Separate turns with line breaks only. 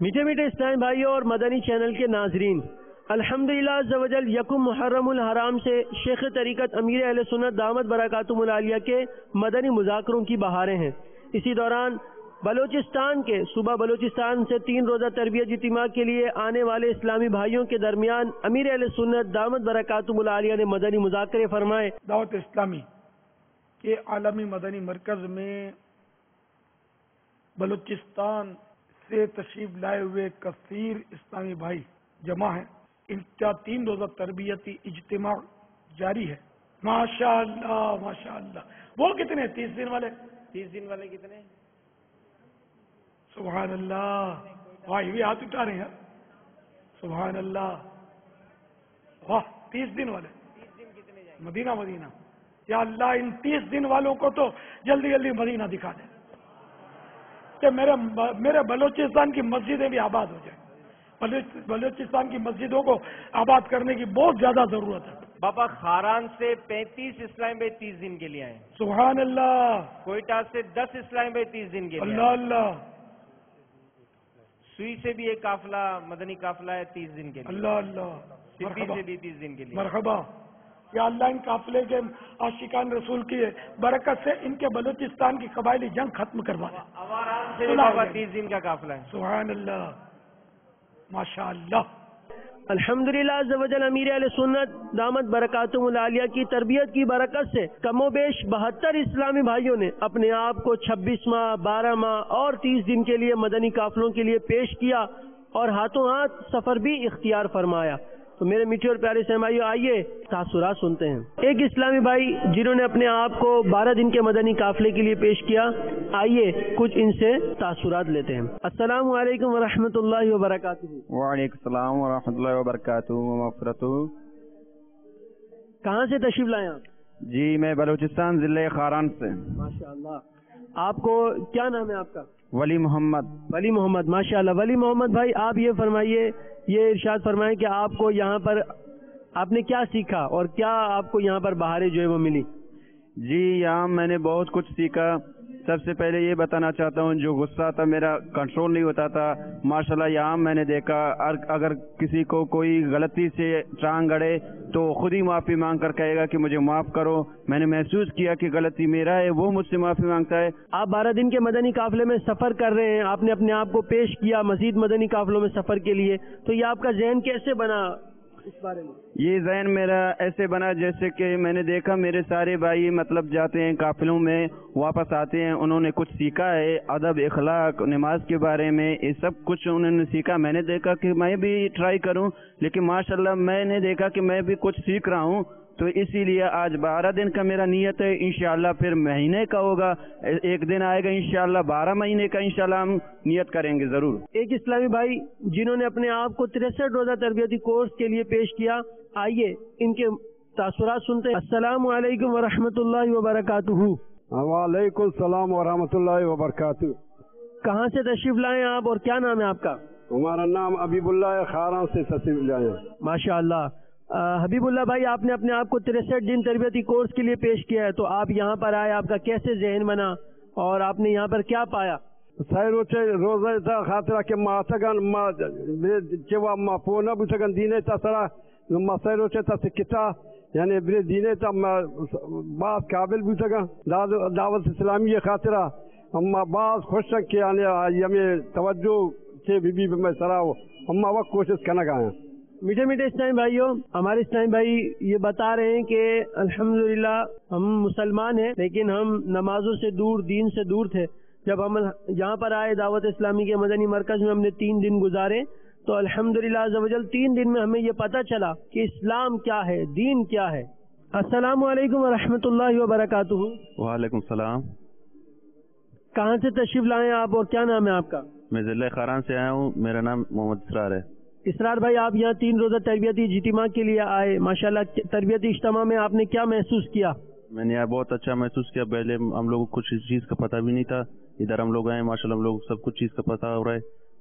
میٹھے میٹھے اسلام بھائیوں اور مدنی چینل کے ناظرین، الحمدللہ عز و جل یکم محرم الحرام سے شیخ طریقت امیر اہل سنت دامت برکاتہم العالیہ کے مدنی مذاکروں کی بہاریں ہیں۔ اسی دوران بلوچستان کے صوبہ بلوچستان سے 3 روزہ تربیت اجتماع کے لیے آنے والے اسلامی بھائیوں کے درمیان امیر اہل سنت دامت برکاتہم العالیہ نے مدنی مذاکرے فرمائے۔
دعوت اسلامی کے عالمی مدنی مرکز میں بلوچستان سے تشریف لائے ہوئے کثیر اسلامی بھائی جمع ہیں۔ ان کا 3 روزہ تربیتی اجتماع جاری ہے۔ ماشاءاللہ ماشاءاللہ۔ وہ کتنے 30 دن والے؟ 30 دن والے کتنے؟ سبحان اللہ، واہ یہ بھی ہاتھ اٹھا رہے ہیں۔ سبحان اللہ، واہ 30 دن والے مدینہ مدینہ۔ یا اللہ ان 30 دن والوں کو تو جلدی جلدی مدینہ دکھا دے کہ میرے بلوچستان کی مسجدیں بھی آباد ہو جائیں۔ بلوچستان کی مسجدوں کو آباد کرنے کی بہت زیادہ ضرورت ہے۔
بابا خاران سے 35 اسلام بھائی 30 دن کے لیے آئے۔
سبحان اللہ۔
کوئٹہ سے 10 اسلام بھائی 30 دن کے لیے۔
اللہ اللہ۔
سوئی سے بھی ایک قافلہ مدنی قافلہ ہے 30 دن کے لیے۔
اللہ اللہ۔
سپی سے بھی 30 دن کے لیے۔
مرحبا۔ یا اللہ ان قافلے کے عاشقان رسول کی برکت سے ان کے بلوچستان کی قبائلی جنگ ختم کروا دے۔
اواران سے بھی بابا 30 دن کا قافلہ ہے۔
سبحان اللہ ماشاء اللہ۔
الحمدللہ عز و جل امیر اہل سنت دامت برکاتہم العالیہ کی تربیت کی برکت سے کم و بیش 72 اسلامی بھائیوں نے اپنے آپ کو 26 ماہ 12 ماہ اور 30 دن کے لیے مدنی قافلوں کے لیے پیش کیا اور ہاتھوں ہاتھ سفر بھی اختیار فرمایا۔ تو میرے میٹھے اور پیارے سہمائیوں، آئیے تاثرات سنتے ہیں۔ ایک اسلامی بھائی جنہوں نے اپنے آپ کو 12 دن کے مدنی قافلے کے لیے پیش کیا، آئیے کچھ ان سے تاثرات لیتے ہیں۔ السلام علیکم ورحمۃ اللہ وبرکاتہ۔
وعلیکم السلام ورحمۃ اللہ وبرکاتہ ومغفرتہ۔
کہاں سے تشریف لائے آپ؟
جی میں بلوچستان ضلع خاران سے۔
ماشاءاللہ۔ آپ کو کیا نام ہے آپ کا؟
ولی محمد۔
ولی محمد، ماشاءاللہ۔ ولی محمد بھائی، آپ یہ فرمائیے، یہ ارشاد فرمائیں کہ آپ کو یہاں پر آپ نے کیا سیکھا اور کیا آپ کو یہاں پر بہاریں جو ہے وہ ملی؟
جی یہاں میں نے بہت کچھ سیکھا۔ سب سے پہلے یہ بتانا چاہتا ہوں، جو غصہ تھا میرا کنٹرول نہیں ہوتا تھا، ماشاءاللہ یہاں میں نے دیکھا اگر کسی کو کوئی غلطی سے ٹانگ اڑے تو خود ہی معافی مانگ کر کہے گا کہ مجھے معاف کرو۔ میں نے محسوس کیا کہ غلطی میرا ہے، وہ مجھ سے معافی مانگتا ہے۔
آپ 12 دن کے مدنی قافلے میں سفر کر رہے ہیں، آپ نے اپنے آپ کو پیش کیا مزید مدنی قافلوں میں سفر کے لیے، تو یہ آپ کا ذہن کیسے بنا اس بارے میں؟
یہ ذہن میرا ایسے بنا جیسے کہ میں نے دیکھا میرے سارے بھائی مطلب جاتے ہیں قافلوں میں، واپس آتے ہیں، انہوں نے کچھ سیکھا ہے، ادب اخلاق نماز کے بارے میں، یہ سب کچھ انہوں نے سیکھا۔ میں نے دیکھا کہ میں بھی ٹرائی کروں، لیکن ماشاءاللہ میں نے دیکھا کہ میں بھی کچھ سیکھ رہا ہوں، تو اسی لیے آج 12 دن کا میرا نیت ہے۔ انشاءاللہ پھر مہینے کا ہوگا، ایک دن آئے گا انشاءاللہ 12 مہینے کا انشاءاللہ ہم نیت کریں گے ضرور۔
ایک اسلامی بھائی جنہوں نے اپنے آپ کو 63 روزہ تربیتی کورس کے لیے پیش کیا، آئیے ان کے تاثرات سنتے ہیں۔ السلام علیکم ورحمۃ اللہ وبرکاتہ۔
وعلیکم السلام ورحمۃ اللہ وبرکاتہ۔
کہاں سے تشریف لائے ہیں آپ اور کیا نام ہے آپ کا؟
ہمارا نام حبیب اللہ خاران سے تشریف لائے ہیں۔
ماشاء اللہ۔ حبیب اللہ بھائی، آپ نے اپنے آپ کو 63 دن تربیتی کورس کے لیے پیش کیا ہے، تو آپ یہاں پر آئے، آپ کا کیسے ذہن بنا اور آپ نے یہاں پر کیا پایا؟
روزہ خاطرہ کے ما پونا بوچھگن دینے تا سرا ما سیروچے تا سکتا یعنی بری دینے تا بعض قابل بوچھگن دعوت اسلامی خاطرہ اما بعض خوش کہ یعنی ہمیں توجہ کے بھی میں سراؤ اما وقت کوشش کرنا گئے ہیں۔
میٹھے میٹھے اسلامی بھائیوں، ہمارے اسلامی بھائی یہ بتا رہے ہیں کہ الحمدللہ ہم مسلمان ہیں لیکن ہم نمازوں سے دور، دین سے دور تھے۔ جب ہم یہاں پر آئے دعوت اسلامی کے مدنی مرکز میں، ہم نے 3 دن گزارے، تو الحمدللہ عز و جل 3 دن میں ہمیں یہ پتہ چلا کہ اسلام کیا ہے، دین کیا ہے۔ السلام علیکم ورحمۃ اللہ وبرکاتہ۔
وعلیکم السلام۔
کہاں سے تشریف لائے ہیں آپ اور کیا نام ہے آپ کا؟
میں ضلع خاران سے آیا ہوں، میرا نام محمد اسرار ہے۔
اسرار بھائی، آپ یہاں 3 روزہ تربیتی اجتماع کے لیے آئے، ماشاءاللہ تربیتی اجتماع میں آپ نے کیا محسوس کیا؟
میں نے یہاں بہت اچھا محسوس کیا۔ پہلے ہم لوگوں کو کچھ چیز کا پتہ بھی نہیں تھا، ادھر ہم لوگ آئے، ماشاءاللہ ہم لوگ سب کچھ چیز کا پتہ ہو رہا ہے۔